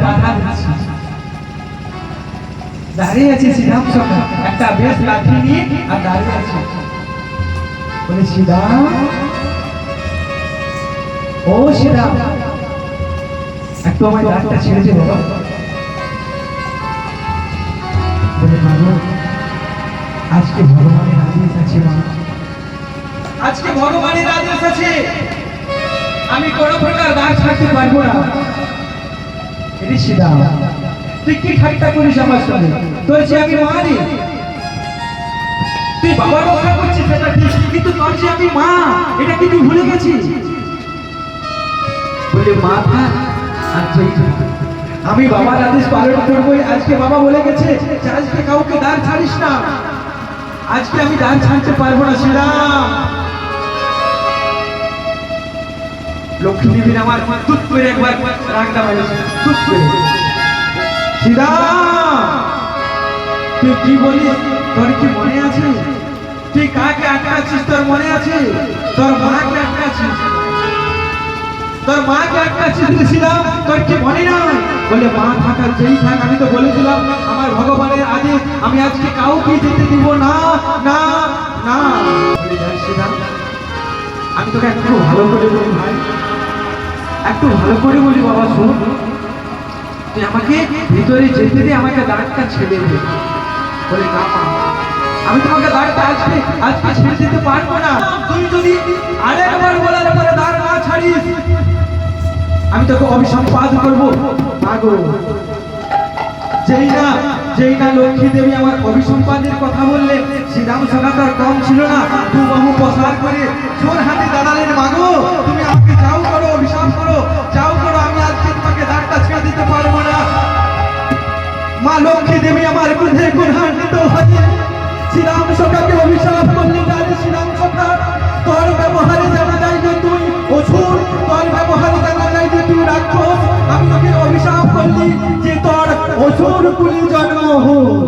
বাধা দিচ্ছি। দাঁড়িয়ে আছে শ্রীরাম সখা, একটা বেশ লাঠি নিয়ে আর দাঁড়িয়ে আছে। বলে শ্রীরাম, ও শ্রীরাম, একটু আমার দাঁতটা ছেড়ে দে বাবা। বলে বাবু, আজকে ভগবানের আদেশ আছে মা, আজকে ভগবানের আদেশ আছে, আমি কোনো প্রকার দাগ ছাড়তে পারবো না। এরে শ্রীরাম, তুই কি ঠাট্টা করিস আমার সঙ্গে? তোর যে আমি মা রে, তুই বাবা রক্ষা করছিস সেটা ঠিক, কিন্তু তোর যে আমি মা, এটা কি তুই ভুলে গেছিস? বলে মা থাক আর যেই থাক, আমি বাবার আদেশ পালন করবোই। আজকে বাবা বলে গেছে যে আজকে কাউকে দাঁড় ছাড়িস না, আজকে আমি দাঁড় ছাড়তে পারবো না শ্রীরাম। লক্ষ্মী দেবীর আমার তুত করে একবার রাগটা মেরেছে, তুত করে। শ্রীরাম, তুই কি বলিস? তোর কি মনে আছে? তুই কাকে আটকাচ্ছিস? তোর মনে আছে? তোর মাকে আটকাচ্ছিস, তোর মাকে আটকাচ্ছিস শ্রীরাম, তোর কি মনে নাই? বলে মা থাকার যেই থাক, আমি তো বলেছিলাম আমার ভগবানের আদেশ, আমি আজকে কাউকে যেতে দিব না, না না। শ্রীরাম, আমি তোকে একটু ভালো করে বলি ভাই, একটু ভালো করে বলি বাবা, শোন, তুই আমাকে ভিতরে যেতে দে, আমাকে দাঁড়টা ছেড়ে দে। বলে না মা, আমি তোমাকে দাঁড়টা আজকে আজকে ছেড়ে দিতে পারবো না। তুই যদি আরেকবার বলার পরে দাঁড় না ছাড়িস, আমি তোকে অভিসম্পাদ করবো। মাগো, যেই না লক্ষ্মী দেবী আমার অভিসম্পাদের কথা বললে, শ্রীরাম সখা তার কম ছিল না, দু বাহু প্রসার করে জোর হাতে দাঁড়ালেন। মাগো, তুমি আমাকে যাও করো, অভিশাপ করো, যাও করো, আমি আজকে তোমাকে দাঁড়টা ছেড়ে দিতে পারবো না। মা লক্ষ্মী দেবী আমার ক্রোধে ক্রোধান্বিত হয়ে শ্রীরাম সখাকে অভিশাপ করলেন। শ্রীরাম সখা, তোর ব্যবহারে জানা যায় যে তুই অসুর, তোর ব্যবহারে জানা যায় যে তুই রাক্ষস। আমি তোকে অভিশাপ করলি যে তোর অসুর কুলি জন্ম হোক।